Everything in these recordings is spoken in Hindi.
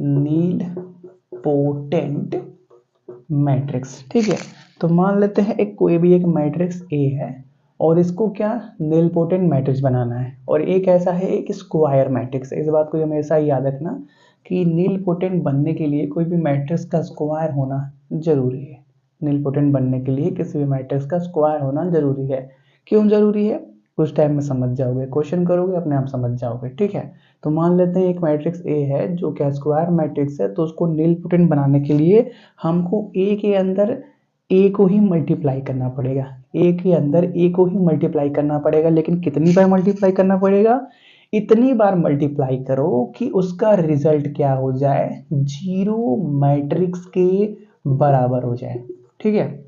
नील पोटेंट मैट्रिक्स। ठीक है, तो मान लेते हैं एक कोई भी एक मैट्रिक्स ए है और इसको क्या नील पोटेंट मैट्रिक्स बनाना है, और एक ऐसा है एक स्क्वायर मैट्रिक्स है। इस बात को हमेशा याद रखना कि नील पोटेंट बनने के लिए कोई भी मैट्रिक्स का स्क्वायर होना जरूरी है। नील पोटेंट बनने के लिए किसी भी मैट्रिक्स का स्क्वायर होना जरूरी है। क्यों जरूरी है, कुछ टाइम में समझ जाओगे, क्वेश्चन करोगे अपने आप समझ जाओगे। ठीक है, तो मान लेते हैं एक मैट्रिक्स ए है जो क्या स्क्वायर मैट्रिक्स है, तो उसको नील पोटेंट बनाने के लिए हमको ए के अंदर ए को ही मल्टीप्लाई करना पड़ेगा। ए के अंदर ए को ही मल्टीप्लाई करना पड़ेगा, लेकिन कितनी बार मल्टीप्लाई करना पड़ेगा, इतनी बार मल्टीप्लाई करो कि उसका रिजल्ट क्या हो जाए, जीरो मैट्रिक्स के बराबर हो जाए। ठीक है,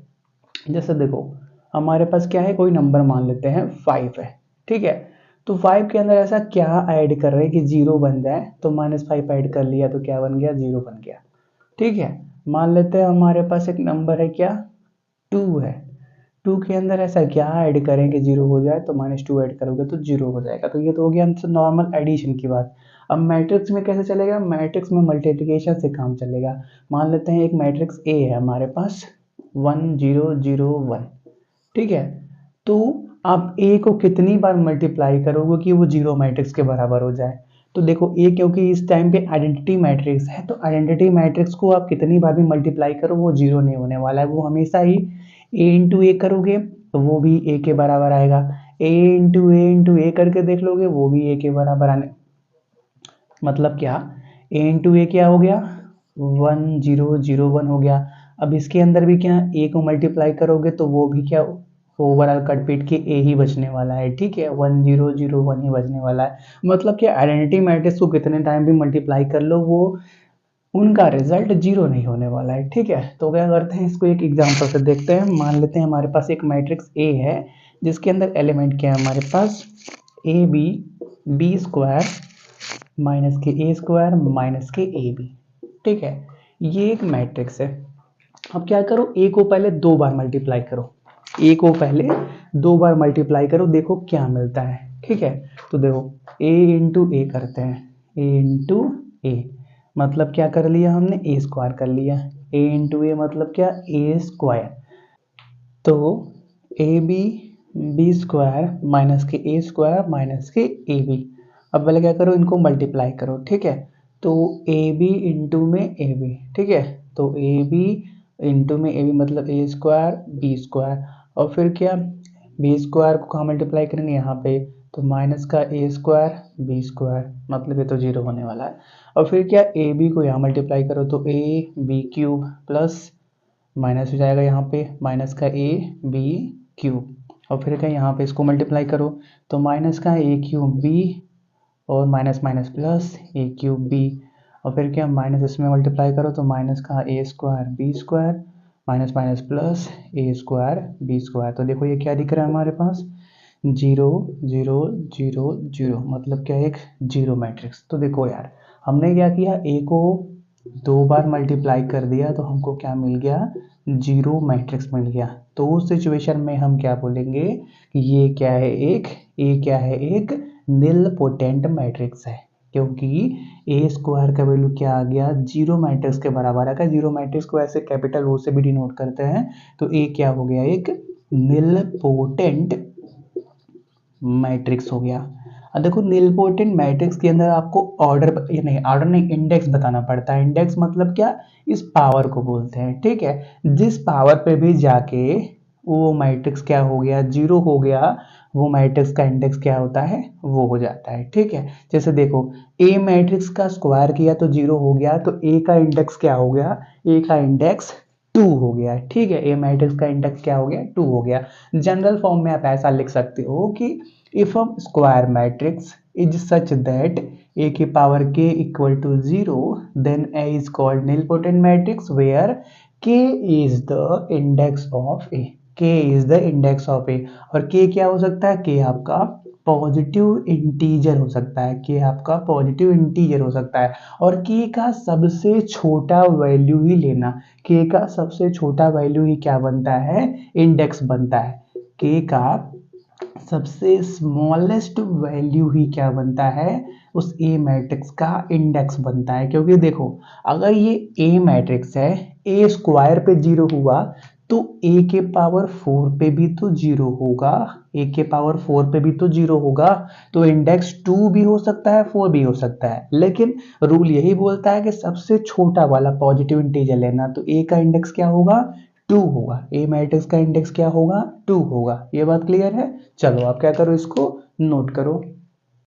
जैसे देखो हमारे पास क्या है, कोई नंबर मान लेते हैं 5 है। ठीक है, तो 5 के अंदर ऐसा क्या ऐड कर रहे हैं कि जीरो बन जाए, तो -5 ऐड कर लिया तो क्या बन गया, जीरो बन गया। ठीक है, मान लेते हैं हमारे पास एक नंबर है क्या 2 है। 2 के अंदर ऐसा क्या ऐड करें कि जीरो हो जाए, तो -2 ऐड करोगे तो जीरो हो जाएगा। तो ये तो हो गया हमसे नॉर्मल एडिशन की बात। अब मैट्रिक्स में कैसे चलेगा, मैट्रिक्स में मल्टीप्लिकेशन से काम चलेगा। मान लेते हैं एक मैट्रिक्स ए है हमारे पास 1 0 0 1। ठीक है, तो आप ए को कितनी बार मल्टीप्लाई करोगे कि वो जीरो मैट्रिक्स के बराबर हो जाए। तो देखो ए क्योंकि इस टाइम पे आइडेंटिटी मैट्रिक्स है, तो आइडेंटिटी मैट्रिक्स को आप कितनी बार भी मल्टीप्लाई करो वो जीरो नहीं होने वाला है, वो हमेशा ही ए इंटू ए करोगे तो वो भी ए के बराबर आएगा। इंटू ए करके देख लोगे वो भी ए के बराबर आने, मतलब क्या ए इंटू ए क्या हो गया 1 0 0 1 हो गया। अब इसके अंदर भी क्या ए को मल्टीप्लाई करोगे तो वो भी क्या ओवरऑल कट पीट के ए ही बचने वाला है। ठीक है, 1 0 0 1 ही बचने वाला है। मतलब कि आइडेंटिटी मैट्रिक्स को कितने टाइम भी मल्टीप्लाई कर लो वो उनका रिजल्ट जीरो नहीं होने वाला है। ठीक है, तो क्या करते हैं इसको एक एग्जांपल से देखते हैं। मान लेते हैं हमारे पास एक मैट्रिक्स ए है जिसके अंदर एलिमेंट क्या है हमारे पास A B B square minus के ए स्क्वायर माइनस के ए बी। ठीक है, ये एक मैट्रिक्स है। अब क्या करो, ए को पहले 2 बार मल्टीप्लाई करो, ए को पहले 2 बार मल्टीप्लाई करो, देखो क्या मिलता है। ठीक है, तो देखो ए इंटू ए करते हैं, ए इंटू ए मतलब क्या कर लिया हमने, ए स्क्वायर कर लिया। ए इंटू ए मतलब क्या, ए स्क्वायर। तो a B B square minus के ए स्क्वायर माइनस के ए बी। अब पहले क्या करो, इनको मल्टीप्लाई करो। ठीक है, तो ए बी इंटू में ए बी। ठीक है, तो ए बी इंटू में ए बी मतलब ए स्क्वायर बी स्क्वायर, और फिर क्या बी स्क्वायर को कहाँ मल्टीप्लाई करेंगे यहाँ पे, तो माइनस का ए स्क्वायर बी स्क्वायर मतलब ये तो जीरो होने वाला है। और फिर क्या ए बी को यहाँ मल्टीप्लाई करो तो a b cube plus minus हो जाएगा यहाँ पे माइनस का ए बी क्यूब, और फिर क्या यहाँ पे इसको मल्टीप्लाई करो तो माइनस का ए क्यूब बी और माइनस माइनस प्लस ए क्यूब बी, और फिर क्या माइनस इसमें मल्टीप्लाई करो तो माइनस का A square B square minus minus plus A square B square. तो देखो ये क्या दिख रहा है हमारे पास, 0 0 0 0 मतलब क्या एक जीरो मैट्रिक्स। तो देखो यार हमने क्या किया, ए को 2 बार मल्टीप्लाई कर दिया तो हमको क्या मिल गया, जीरो मैट्रिक्स मिल गया। तो उस सिचुएशन में हम क्या बोलेंगे कि ये क्या है एक, ए क्या है एक निल पोटेंट मैट्रिक्स है, क्योंकि ए स्क्वायर का वैल्यू क्या आ गया, जीरो मैट्रिक्स के बराबर आ गया। जीरो मैट्रिक्स को ऐसे कैपिटल ओ से भी डिनोट करते हैं, तो ए क्या हो गया, एक निल पोटेंट मैट्रिक्स हो गया। अब देखो निलपोटेंट मैट्रिक्स के अंदर आपको ऑर्डर नहीं इंडेक्स बताना पड़ता है। इंडेक्स मतलब क्या, इस पावर को बोलते हैं। ठीक है, जिस पावर पे भी जाके वो मैट्रिक्स क्या हो गया, जीरो हो गया, वो मैट्रिक्स का इंडेक्स क्या होता है, वो हो जाता है। ठीक है, जैसे देखो ए मैट्रिक्स का स्क्वायर किया तो जीरो हो गया, तो ए का इंडेक्स क्या हो गया, ए का इंडेक्स 2 हो गया। ठीक है, ए मैट्रिक्स का इंडेक्स क्या हो गया, 2 हो गया। जनरल फॉर्म में आप ऐसा लिख सकते हो कि if a square matrix is such that a की power k equal to 0 then A is called nilpotent matrix where k is the index of A। k is the index of A, और k क्या हो सकता है, k आपका पॉजिटिव इंटीजर हो सकता है, k आपका पॉजिटिव इंटीजर हो सकता है, और k का सबसे छोटा वैल्यू ही लेना, k का सबसे छोटा वैल्यू ही क्या बनता है, इंडेक्स बनता है। k का सबसे स्मॉलेस्ट वैल्यू ही क्या बनता है, उस ए मैट्रिक्स का इंडेक्स बनता है। क्योंकि देखो अगर ये ए मैट्रिक्स है, ए स्क्वायर पे 0 हुआ तो ए के पावर 4 पे भी तो 0 होगा, ए के पावर 4 पे भी तो 0 होगा, तो इंडेक्स 2 भी हो सकता है 4 भी हो सकता है, लेकिन रूल यही बोलता है कि सबसे छोटा वाला पॉजिटिव इंटीजर लेना। तो ए का इंडेक्स क्या होगा, 2 होगा, ए मैट्रिक्स का इंडेक्स क्या होगा, 2 होगा। ये बात क्लियर है। चलो आप क्या करो, इसको नोट करो।